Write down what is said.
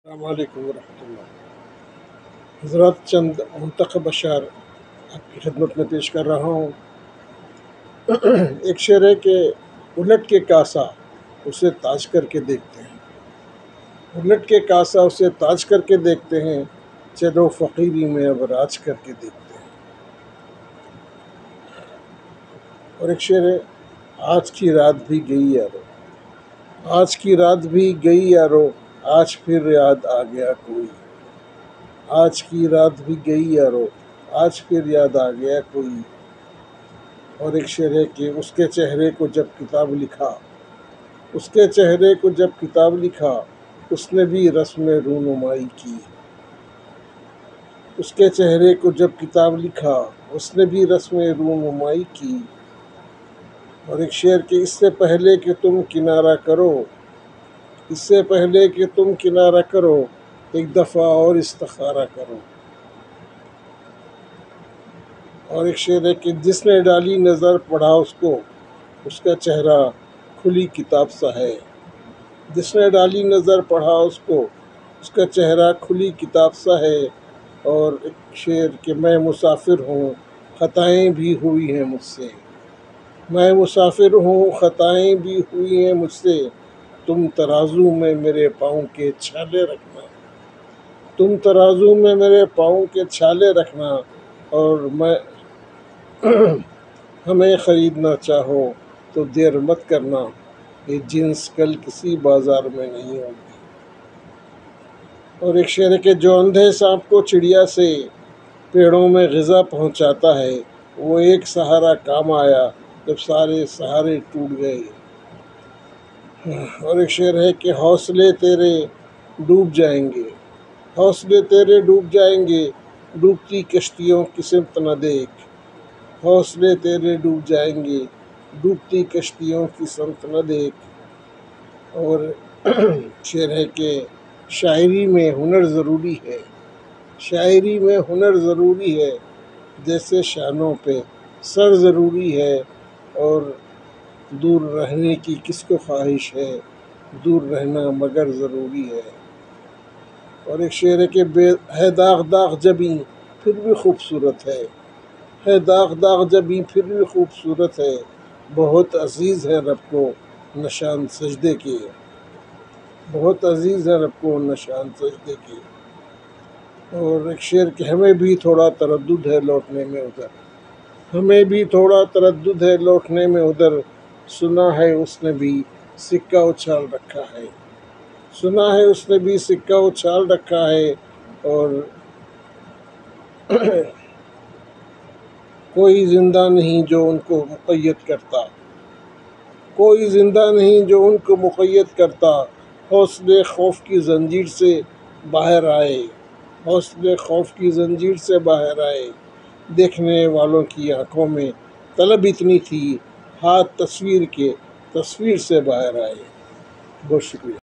السلام علیکم ورحمۃ اللہ حضرات، چند منتخب اشعار آپ کی خدمت میں پیش کر رہا ہوں۔ ایک شعر ہے کہ الٹ کے کاسا اسے تاج کر کے دیکھتے ہیں، الٹ کے کاسا اسے تاج کر کے دیکھتے ہیں، چلو فقیری میں اب راج کر کے دیکھتے ہیں۔ اور ایک شعر ہے، آج کی رات بھی گئی یارو، آج کی رات بھی گئی یارو، آج پھر یاد آ گیا کوئی، آج کی رات بھی گئی یارو، آج پھر یاد آ گیا کوئی۔ اور ایک شعر ہے کہ اس کے چہرے کو جب کتاب لکھا، اس کے چہرے کو جب کتاب لکھا، اس نے بھی رسم رونمائی کی، اس کے چہرے کو جب کتاب لکھا، اس نے بھی رسم رونمائی کی۔ اور ایک شعر کہ اس سے پہلے کہ تم کنارہ کرو، اس سے پہلے کہ تم کنارہ کرو، ایک دفعہ اور استخارہ کرو۔ اور ایک شعر ہے کہ جس نے ڈالی نظر پڑھا اس کو، اس کا چہرہ کھلی کتاب سا ہے، جس نے ڈالی نظر پڑھا اس کو، اس کا چہرہ کھلی کتاب سا ہے۔ اور ایک شعر کہ میں مسافر ہوں، خطائیں بھی ہوئی ہیں مجھ سے، میں مسافر ہوں، خطائیں بھی ہوئی ہیں مجھ سے، تم ترازو میں میرے پاؤں کے چھالے رکھنا، تم ترازو میں میرے پاؤں کے چھالے رکھنا۔ اور میں ہمیں خریدنا چاہو تو دیر مت کرنا، یہ جنس کل کسی بازار میں نہیں ہوگی۔ اور ایک شعر ہے کہ جو اندھے سانپ کو چڑیا سے پیڑوں میں غذا پہنچاتا ہے، وہ ایک سہارا کام آیا جب سارے سہارے ٹوٹ گئے۔ اور ایک شعر ہے کہ حوصلے تیرے ڈوب جائیں گے، حوصلے تیرے ڈوب جائیں گے، ڈوبتی کشتیوں کی سمت نہ دیکھ، حوصلے تیرے ڈوب جائیں گے، ڈوبتی کشتیوں کی سمت نہ دیکھ۔ اور شعر ہے کہ شاعری میں ہنر ضروری ہے، شاعری میں ہنر ضروری ہے، جیسے شانوں پہ سر ضروری ہے، اور دور رہنے کی کس کو خواہش ہے، دور رہنا مگر ضروری ہے۔ اور ایک شعر ہے کہ ہے داغ داغ جبیں پھر بھی خوبصورت ہے داغ داغ جبیں پھر بھی خوبصورت ہے، بہت عزیز ہے رب کو نشان سجدے کے، بہت عزیز ہے رب کو نشان سجدے کے۔ اور ایک شعر کہ ہمیں بھی تھوڑا تردد ہے لوٹنے میں ادھر، ہمیں بھی تھوڑا تردد ہے لوٹنے میں ادھر، سنا ہے اس نے بھی سکہ اچھال رکھا ہے، سنا ہے اس نے بھی سکہ اچھال رکھا ہے۔ اور کوئی زندہ نہیں جو ان کو مقید کرتا، کوئی زندہ نہیں جو ان کو مقید کرتا، حوصلے خوف کی زنجیر سے باہر آئے، حوصلے خوف کی زنجیر سے باہر آئے، دیکھنے والوں کی آنکھوں میں طلب اتنی تھی، ہاتھ تصویر کے تصویر سے باہر آئے۔ بہت شکریہ۔